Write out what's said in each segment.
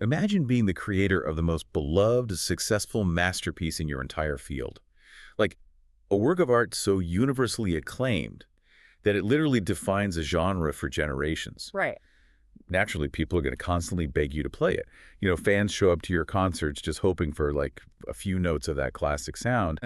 Imagine being the creator of the most beloved, successful masterpiece in your entire field. Like a work of art so universally acclaimed that it literally defines a genre for generations. Right. Naturally, people are going to constantly beg you to play it. You know, fans show up to your concerts just hoping for like a few notes of that classic sound.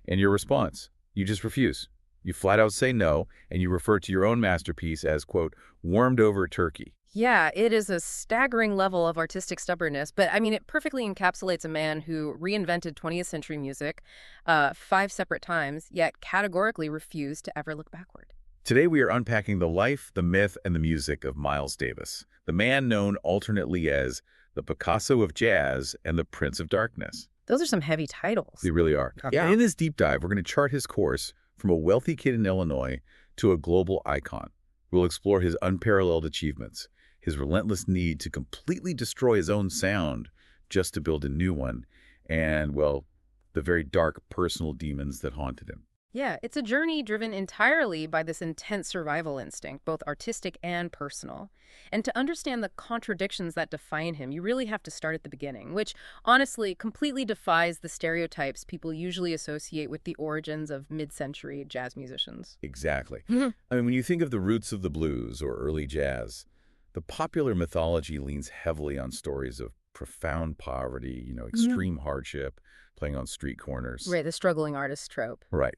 And your response, you just refuse. You flat out say no, and you refer to your own masterpiece as, quote, warmed over turkey. Yeah, it is a staggering level of artistic stubbornness, but I mean, it perfectly encapsulates a man who reinvented 20th century music 5 separate times, yet categorically refused to ever look backward. Today we are unpacking the life, the myth, and the music of Miles Davis, the man known alternately as the Picasso of jazz and the Prince of Darkness. Those are some heavy titles. They really are. Yeah. In this deep dive, we're going to chart his course from a wealthy kid in Illinois to a global icon. We'll explore his unparalleled achievements, his relentless need to completely destroy his own sound just to build a new one, and, well, the very dark personal demons that haunted him. Yeah, it's a journey driven entirely by this intense survival instinct, both artistic and personal. And to understand the contradictions that define him, you really have to start at the beginning, which honestly completely defies the stereotypes people usually associate with the origins of mid-century jazz musicians. Exactly. I mean, when you think of the roots of the blues or early jazz, the popular mythology leans heavily on stories of profound poverty, extreme hardship, playing on street corners. Right, the struggling artist trope. Right.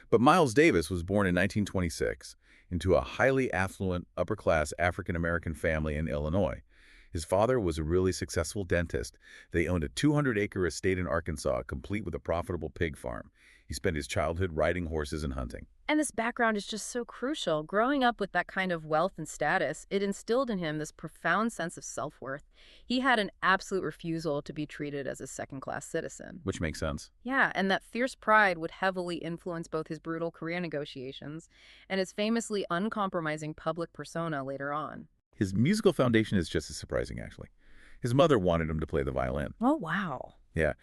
But Miles Davis was born in 1926 into a highly affluent, upper-class African-American family in Illinois. His father was a really successful dentist. They owned a 200-acre estate in Arkansas, complete with a profitable pig farm. He spent his childhood riding horses and hunting. And this background is just so crucial. Growing up with that kind of wealth and status, it instilled in him this profound sense of self-worth. He had an absolute refusal to be treated as a second-class citizen. Which makes sense. Yeah, and that fierce pride would heavily influence both his brutal career negotiations and his famously uncompromising public persona later on. His musical foundation is just as surprising, actually. His mother wanted him to play the violin. Oh, wow. Yeah.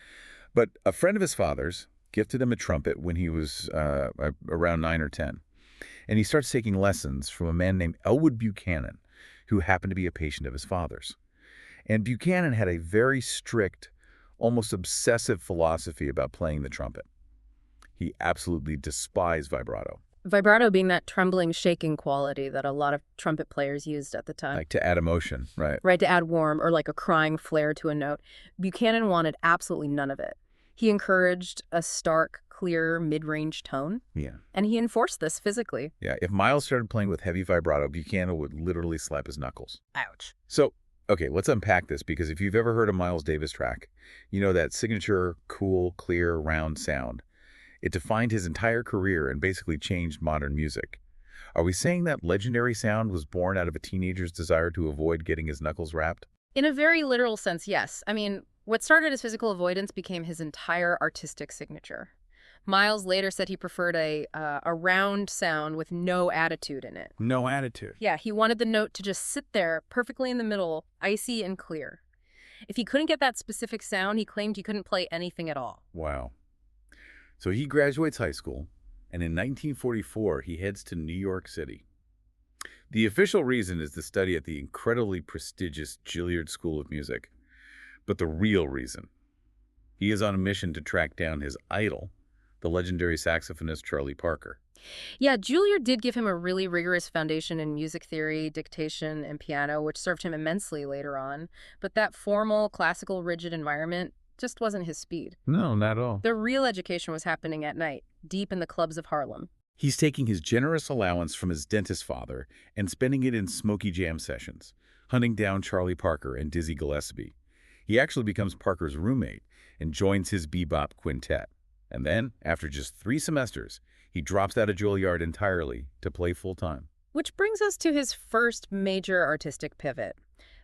But a friend of his father's gifted him a trumpet when he was around 9 or 10. And he starts taking lessons from a man named Elwood Buchanan, who happened to be a patient of his father's. And Buchanan had a very strict, almost obsessive philosophy about playing the trumpet. He absolutely despised vibrato. Vibrato being that trembling, shaking quality that a lot of trumpet players used at the time. Like to add emotion, right? Right, to add warmth or like a crying flair to a note. Buchanan wanted absolutely none of it. He encouraged a stark, clear, mid-range tone. Yeah. And he enforced this physically. Yeah, if Miles started playing with heavy vibrato, Buchanan would literally slap his knuckles. Ouch. So, okay, let's unpack this, because if you've ever heard a Miles Davis track, you know that signature, cool, clear, round sound. It defined his entire career and basically changed modern music. Are we saying that legendary sound was born out of a teenager's desire to avoid getting his knuckles rapped? In a very literal sense, yes. I mean, what started as physical avoidance became his entire artistic signature. Miles later said he preferred a round sound with no attitude in it. No attitude. Yeah, he wanted the note to just sit there perfectly in the middle, icy and clear. If he couldn't get that specific sound, he claimed he couldn't play anything at all. Wow. So he graduates high school, and in 1944, he heads to New York City. The official reason is to study at the incredibly prestigious Juilliard School of Music. But the real reason, he is on a mission to track down his idol, the legendary saxophonist Charlie Parker. Yeah, Juilliard did give him a really rigorous foundation in music theory, dictation, and piano, which served him immensely later on. But that formal, classical, rigid environment just wasn't his speed. No, not at all. The real education was happening at night, deep in the clubs of Harlem. He's taking his generous allowance from his dentist father and spending it in smoky jam sessions, hunting down Charlie Parker and Dizzy Gillespie. He actually becomes Parker's roommate and joins his bebop quintet. And then, after just 3 semesters, he drops out of Juilliard entirely to play full-time. Which brings us to his first major artistic pivot.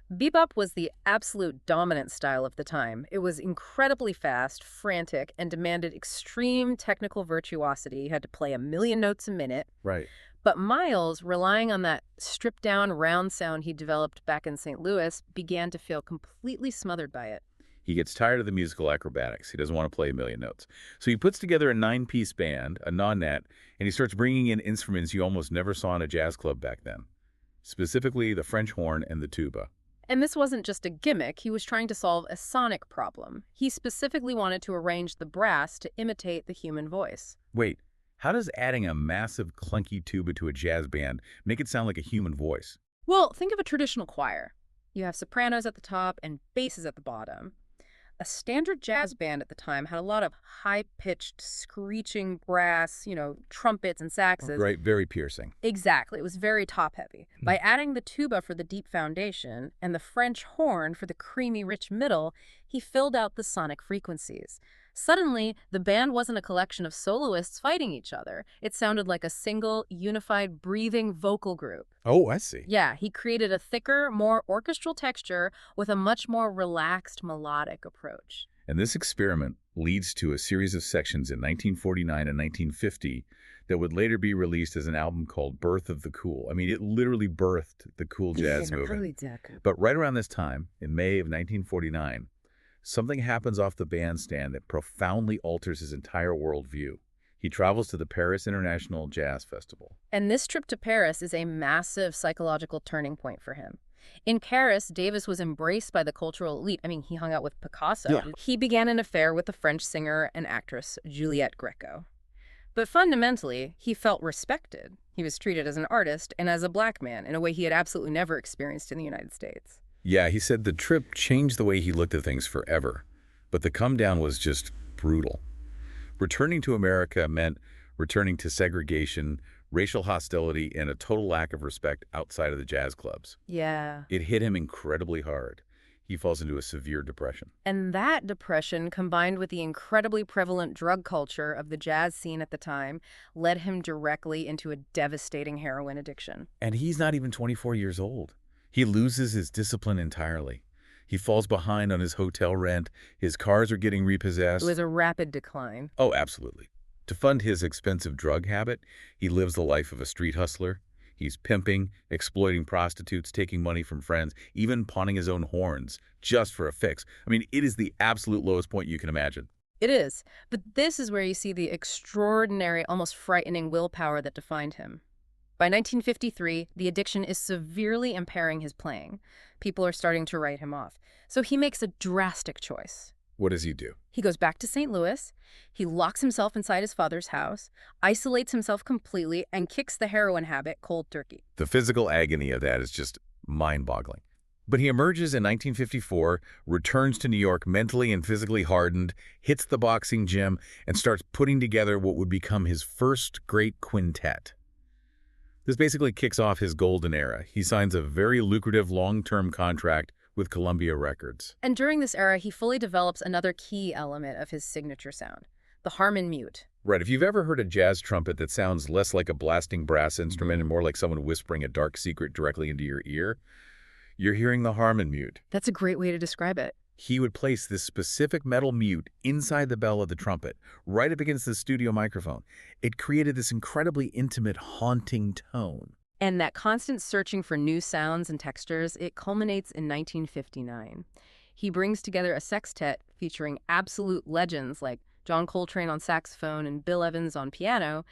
Bebop was the absolute dominant style of the time. It was incredibly fast, frantic, and demanded extreme technical virtuosity. You had to play 1,000,000 notes a minute. Right. But Miles, relying on that stripped-down round sound he developed back in St. Louis, began to feel completely smothered by it. He gets tired of the musical acrobatics. He doesn't want to play 1,000,000 notes. So he puts together a 9-piece band, a non-net, and he starts bringing in instruments you almost never saw in a jazz club back then, specifically the French horn and the tuba. And this wasn't just a gimmick. He was trying to solve a sonic problem. He specifically wanted to arrange the brass to imitate the human voice. Wait, how does adding a massive clunky tuba to a jazz band make it sound like a human voice? Well, think of a traditional choir. You have sopranos at the top and basses at the bottom. A standard jazz band at the time had a lot of high-pitched, screeching brass, trumpets and saxes. Right, very piercing. Exactly. It was very top-heavy. By adding the tuba for the deep foundation and the French horn for the creamy, rich middle, he filled out the sonic frequencies. Suddenly, the band wasn't a collection of soloists fighting each other. It sounded like a single, unified, breathing vocal group. Oh, I see. Yeah, he created a thicker, more orchestral texture with a much more relaxed, melodic approach. And this experiment leads to a series of sections in 1949 and 1950 that would later be released as an album called Birth of the Cool. I mean, it literally birthed the cool jazz movement. Really did. But right around this time, in May of 1949, something happens off the bandstand that profoundly alters his entire worldview. He travels to the Paris International Jazz Festival. And this trip to Paris is a massive psychological turning point for him. In Paris, Davis was embraced by the cultural elite. I mean, he hung out with Picasso. Yeah. He began an affair with the French singer and actress Juliette Greco. But fundamentally, he felt respected. He was treated as an artist and as a black man in a way he had absolutely never experienced in the United States. Yeah, he said the trip changed the way he looked at things forever, but the come down was just brutal. Returning to America meant returning to segregation, racial hostility, and a total lack of respect outside of the jazz clubs. Yeah. It hit him incredibly hard. He falls into a severe depression. And that depression, combined with the incredibly prevalent drug culture of the jazz scene at the time, led him directly into a devastating heroin addiction. And he's not even 24 years old. He loses his discipline entirely. He falls behind on his hotel rent. His cars are getting repossessed. It was a rapid decline. Oh, absolutely. To fund his expensive drug habit, he lives the life of a street hustler. He's pimping, exploiting prostitutes, taking money from friends, even pawning his own horns just for a fix. I mean, it is the absolute lowest point you can imagine. It is. But this is where you see the extraordinary, almost frightening willpower that defined him. By 1953, the addiction is severely impairing his playing. People are starting to write him off. So he makes a drastic choice. What does he do? He goes back to St. Louis, he locks himself inside his father's house, isolates himself completely, and kicks the heroin habit cold turkey. The physical agony of that is just mind-boggling. But he emerges in 1954, returns to New York mentally and physically hardened, hits the boxing gym, and starts putting together what would become his first great quintet. This basically kicks off his golden era. He signs a very lucrative long-term contract with Columbia Records. And during this era, he fully develops another key element of his signature sound, the harmon mute. Right, if you've ever heard a jazz trumpet that sounds less like a blasting brass instrument and more like someone whispering a dark secret directly into your ear, you're hearing the harmon mute. That's a great way to describe it. He would place this specific metal mute inside the bell of the trumpet, right up against the studio microphone. It created this incredibly intimate, haunting tone. And that constant searching for new sounds and textures, it culminates in 1959. He brings together a sextet featuring absolute legends like John Coltrane on saxophone and Bill Evans on piano,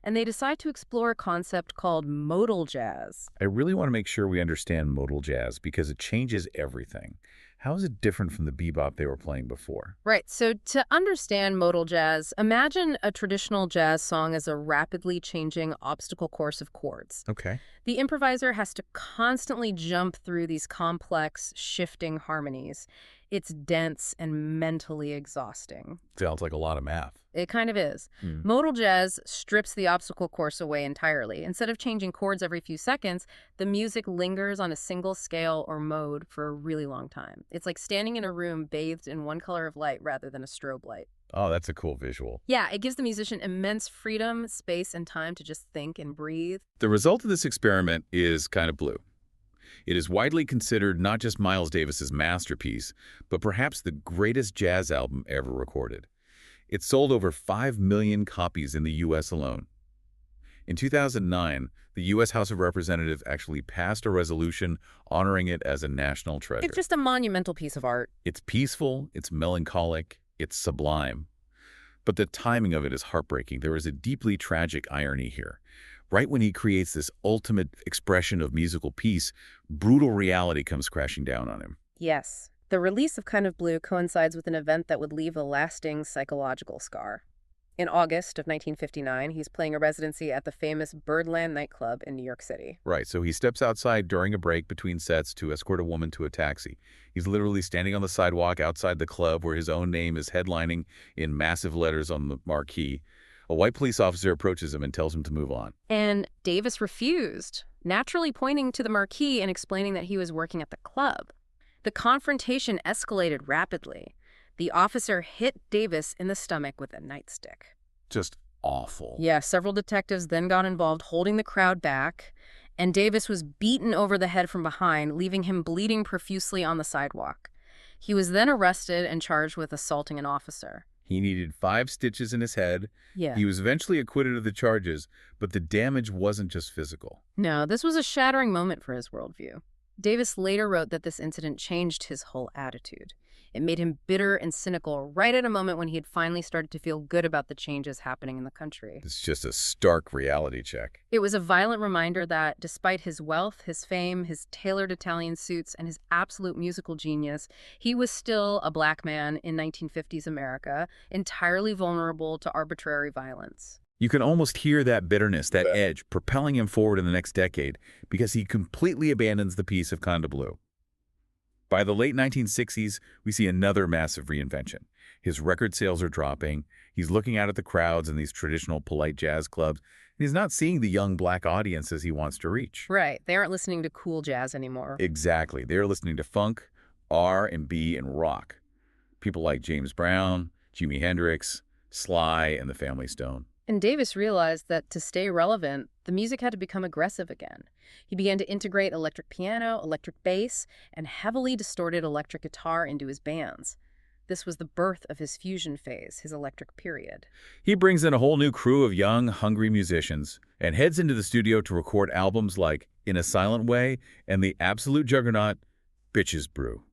and they decide to explore a concept called modal jazz. I really want to make sure we understand modal jazz because it changes everything. How is it different from the bebop they were playing before? Right, so to understand modal jazz, imagine a traditional jazz song as a rapidly changing obstacle course of chords. Okay. The improviser has to constantly jump through these complex, shifting harmonies. It's dense and mentally exhausting. Sounds like a lot of math. It kind of is. Modal jazz strips the obstacle course away entirely. Instead of changing chords every few seconds, the music lingers on a single scale or mode for a really long time. It's like standing in a room bathed in one color of light rather than a strobe light. Oh, that's a cool visual. Yeah, it gives the musician immense freedom, space, and time to just think and breathe. The result of this experiment is kind of blue. It is widely considered not just Miles Davis's masterpiece, but perhaps the greatest jazz album ever recorded. It sold over 5 million copies in the U.S. alone. In 2009, the U.S. House of Representatives actually passed a resolution honoring it as a national treasure. It's just a monumental piece of art. It's peaceful, it's melancholic, it's sublime. But the timing of it is heartbreaking. There is a deeply tragic irony here. Right when he creates this ultimate expression of musical peace, brutal reality comes crashing down on him. Yes. The release of Kind of Blue coincides with an event that would leave a lasting psychological scar. In August of 1959, he's playing a residency at the famous Birdland nightclub in New York City. Right, so he steps outside during a break between sets to escort a woman to a taxi. He's literally standing on the sidewalk outside the club where his own name is headlining in massive letters on the marquee. A white police officer approaches him and tells him to move on. And Davis refused, naturally pointing to the marquee and explaining that he was working at the club. The confrontation escalated rapidly. The officer hit Davis in the stomach with a nightstick. Just awful. Yeah, several detectives then got involved, holding the crowd back, and Davis was beaten over the head from behind, leaving him bleeding profusely on the sidewalk. He was then arrested and charged with assaulting an officer. He needed 5 stitches in his head. Yeah. He was eventually acquitted of the charges, but the damage wasn't just physical. No, this was a shattering moment for his worldview. Davis later wrote that this incident changed his whole attitude. It made him bitter and cynical right at a moment when he had finally started to feel good about the changes happening in the country. It's just a stark reality check. It was a violent reminder that despite his wealth, his fame, his tailored Italian suits, and his absolute musical genius, he was still a black man in 1950s America, entirely vulnerable to arbitrary violence. You can almost hear that bitterness, that edge, propelling him forward in the next decade because he completely abandons the piece of Kind of Blue. By the late 1960s, we see another massive reinvention. His record sales are dropping. He's looking out at the crowds in these traditional polite jazz clubs, and he's not seeing the young black audiences he wants to reach. Right. They aren't listening to cool jazz anymore. Exactly. They're listening to funk, R&B, and rock. People like James Brown, Jimi Hendrix, Sly, and the Family Stone. And Davis realized that to stay relevant, the music had to become aggressive again. He began to integrate electric piano, electric bass, and heavily distorted electric guitar into his bands. This was the birth of his fusion phase, his electric period. He brings in a whole new crew of young, hungry musicians and heads into the studio to record albums like In a Silent Way and the absolute juggernaut, Bitches Brew.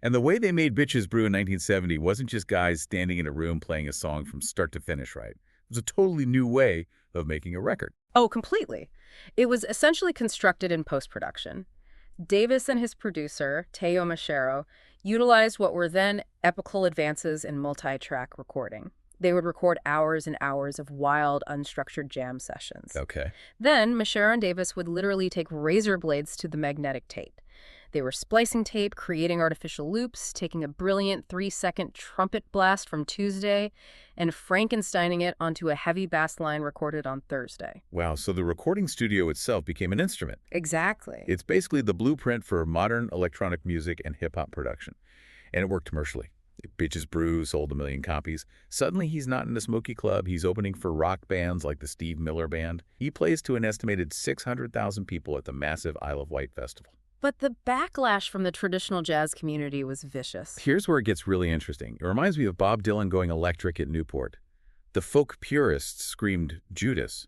And the way they made Bitches Brew in 1970 wasn't just guys standing in a room playing a song from start to finish, right? It was a totally new way of making a record. Oh, completely. It was essentially constructed in post-production. Davis and his producer, Teo Machero, utilized what were then epical advances in multi-track recording. They would record hours and hours of wild, unstructured jam sessions. Okay. Then, Machero and Davis would literally take razor blades to the magnetic tape. They were splicing tape, creating artificial loops, taking a brilliant 3-second trumpet blast from Tuesday, and Frankensteining it onto a heavy bass line recorded on Thursday. Wow, so the recording studio itself became an instrument. Exactly. It's basically the blueprint for modern electronic music and hip-hop production. And it worked commercially. Bitches Brew sold 1 million copies. Suddenly, he's not in a smoky club. He's opening for rock bands like the Steve Miller Band. He plays to an estimated 600,000 people at the massive Isle of Wight festival. But the backlash from the traditional jazz community was vicious. Here's where it gets really interesting. It reminds me of Bob Dylan going electric at Newport. The folk purists screamed Judas.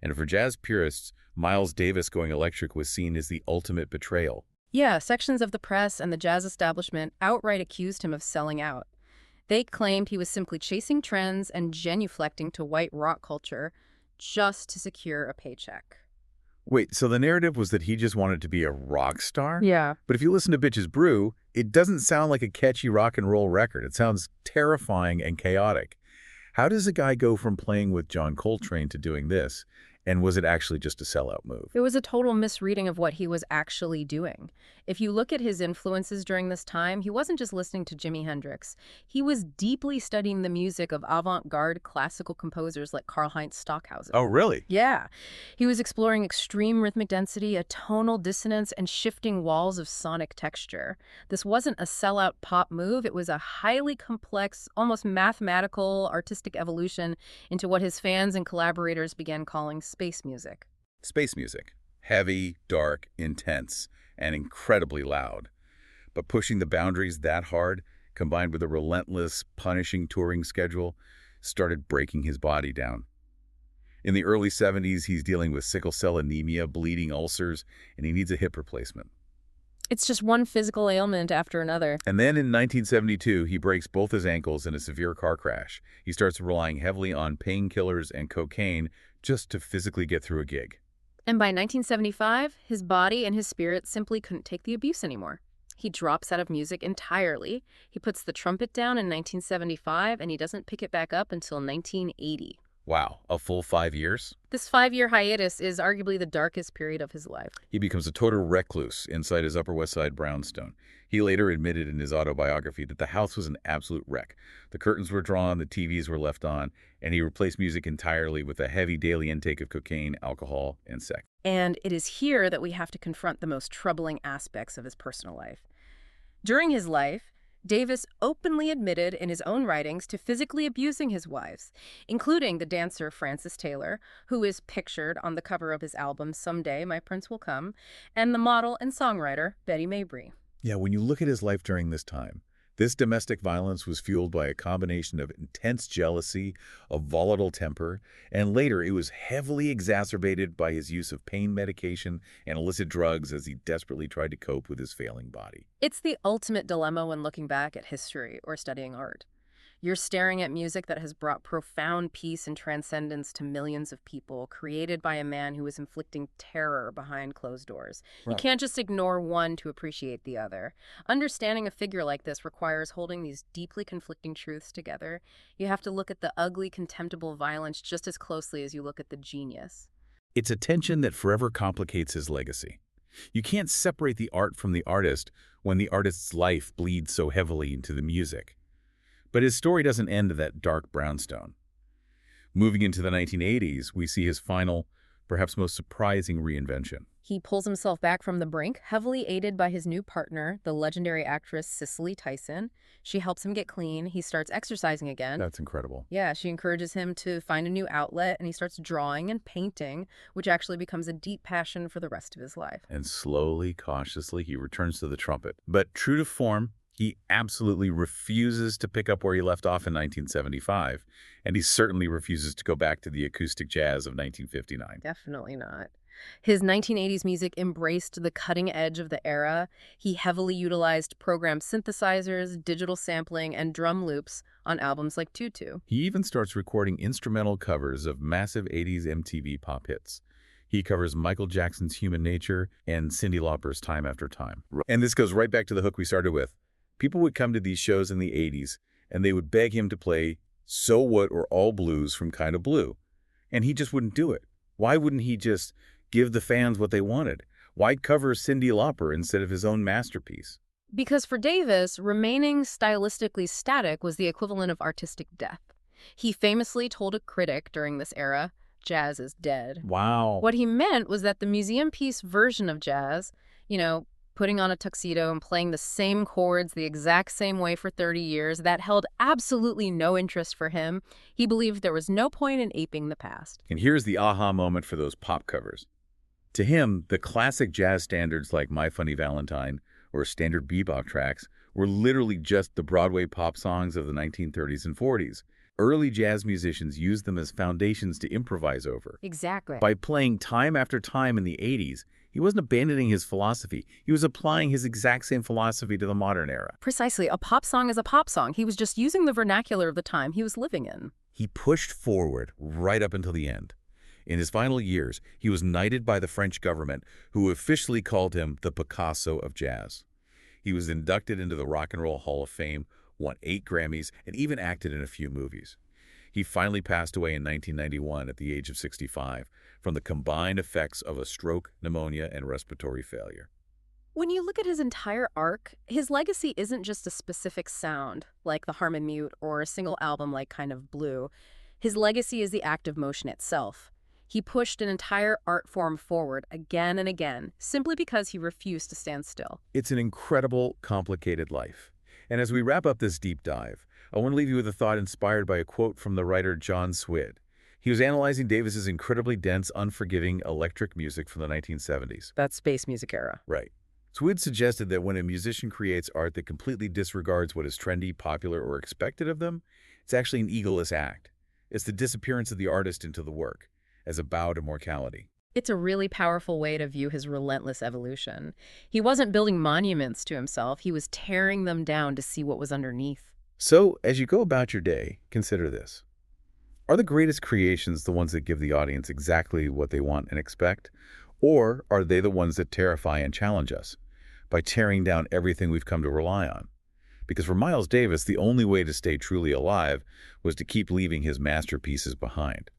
And for jazz purists, Miles Davis going electric was seen as the ultimate betrayal. Yeah, sections of the press and the jazz establishment outright accused him of selling out. They claimed he was simply chasing trends and genuflecting to white rock culture just to secure a paycheck. Wait, so the narrative was that he just wanted to be a rock star? Yeah. But if you listen to Bitches Brew, it doesn't sound like a catchy rock and roll record. It sounds terrifying and chaotic. How does a guy go from playing with John Coltrane to doing this? And was it actually just a sellout move? It was a total misreading of what he was actually doing. If you look at his influences during this time, he wasn't just listening to Jimi Hendrix. He was deeply studying the music of avant-garde classical composers like Karlheinz Stockhausen. Oh, really? Yeah. He was exploring extreme rhythmic density, a tonal dissonance, and shifting walls of sonic texture. This wasn't a sellout pop move. It was a highly complex, almost mathematical, artistic evolution into what his fans and collaborators began calling space music. Space music. Heavy, dark, intense, and incredibly loud. But pushing the boundaries that hard, combined with a relentless, punishing touring schedule, started breaking his body down. In the early 70s, he's dealing with sickle cell anemia, bleeding ulcers, and he needs a hip replacement. It's just one physical ailment after another. And then in 1972, he breaks both his ankles in a severe car crash. He starts relying heavily on painkillers and cocaine just to physically get through a gig. And by 1975, his body and his spirit simply couldn't take the abuse anymore. He drops out of music entirely. He puts the trumpet down in 1975, and he doesn't pick it back up until 1980. Wow, a full 5 years? This 5-year hiatus is arguably the darkest period of his life. He becomes a total recluse inside his Upper West Side brownstone. He later admitted in his autobiography that the house was an absolute wreck. The curtains were drawn, the TVs were left on, and he replaced music entirely with a heavy daily intake of cocaine, alcohol, and sex. And it is here that we have to confront the most troubling aspects of his personal life. During his life, Davis openly admitted in his own writings to physically abusing his wives, including the dancer Frances Taylor, who is pictured on the cover of his album Someday My Prince Will Come, and the model and songwriter Betty Mabry. Yeah, when you look at his life during this time, this domestic violence was fueled by a combination of intense jealousy, a volatile temper, and later it was heavily exacerbated by his use of pain medication and illicit drugs as he desperately tried to cope with his failing body. It's the ultimate dilemma when looking back at history or studying art. You're staring at music that has brought profound peace and transcendence to millions of people, created by a man who was inflicting terror behind closed doors. Right. You can't just ignore one to appreciate the other. Understanding a figure like this requires holding these deeply conflicting truths together. You have to look at the ugly, contemptible violence just as closely as you look at the genius. It's a tension that forever complicates his legacy. You can't separate the art from the artist when the artist's life bleeds so heavily into the music. But his story doesn't end at that dark brownstone. Moving into the 1980s, we see his final, perhaps most surprising reinvention. He pulls himself back from the brink, heavily aided by his new partner, the legendary actress Cicely Tyson. She helps him get clean. He starts exercising again. That's incredible. Yeah, she encourages him to find a new outlet, and he starts drawing and painting, which actually becomes a deep passion for the rest of his life. And slowly, cautiously, he returns to the trumpet. But true to form, he absolutely refuses to pick up where he left off in 1975, and he certainly refuses to go back to the acoustic jazz of 1959. Definitely not. His 1980s music embraced the cutting edge of the era. He heavily utilized programmed synthesizers, digital sampling, and drum loops on albums like Tutu. He even starts recording instrumental covers of massive 80s MTV pop hits. He covers Michael Jackson's Human Nature and Cyndi Lauper's Time After Time. And this goes right back to the hook we started with. People would come to these shows in the 80s, and they would beg him to play So What or All Blues from Kind of Blue. And he just wouldn't do it. Why wouldn't he just give the fans what they wanted? Why cover Cyndi Lauper instead of his own masterpiece? Because for Davis, remaining stylistically static was the equivalent of artistic death. He famously told a critic during this era, "Jazz is dead." Wow. What he meant was that the museum piece version of jazz, putting on a tuxedo and playing the same chords the exact same way for 30 years, that held absolutely no interest for him. He believed there was no point in aping the past. And here's the aha moment for those pop covers. To him, the classic jazz standards like My Funny Valentine or standard bebop tracks were literally just the Broadway pop songs of the 1930s and 40s. Early jazz musicians used them as foundations to improvise over. Exactly. By playing time after time in the 80s, he wasn't abandoning his philosophy. He was applying his exact same philosophy to the modern era. Precisely. A pop song is a pop song. He was just using the vernacular of the time he was living in. He pushed forward right up until the end. In his final years, he was knighted by the French government, who officially called him the Picasso of jazz. He was inducted into the Rock and Roll Hall of Fame, won 8 Grammys, and even acted in a few movies. He finally passed away in 1991 at the age of 65 from the combined effects of a stroke, pneumonia, and respiratory failure. When you look at his entire arc, his legacy isn't just a specific sound, like the Harmon Mute, or a single album like Kind of Blue. His legacy is the act of motion itself. He pushed an entire art form forward again and again, simply because he refused to stand still. It's an incredible, complicated life. And as we wrap up this deep dive, I want to leave you with a thought inspired by a quote from the writer John Swid. He was analyzing Davis's incredibly dense, unforgiving electric music from the 1970s. That space music era. Right. Swid suggested that when a musician creates art that completely disregards what is trendy, popular, or expected of them, it's actually an egoless act. It's the disappearance of the artist into the work, as a bow to mortality. It's a really powerful way to view his relentless evolution. He wasn't building monuments to himself. He was tearing them down to see what was underneath. So, as you go about your day, consider this. Are the greatest creations the ones that give the audience exactly what they want and expect? Or are they the ones that terrify and challenge us by tearing down everything we've come to rely on? Because for Miles Davis, the only way to stay truly alive was to keep leaving his masterpieces behind.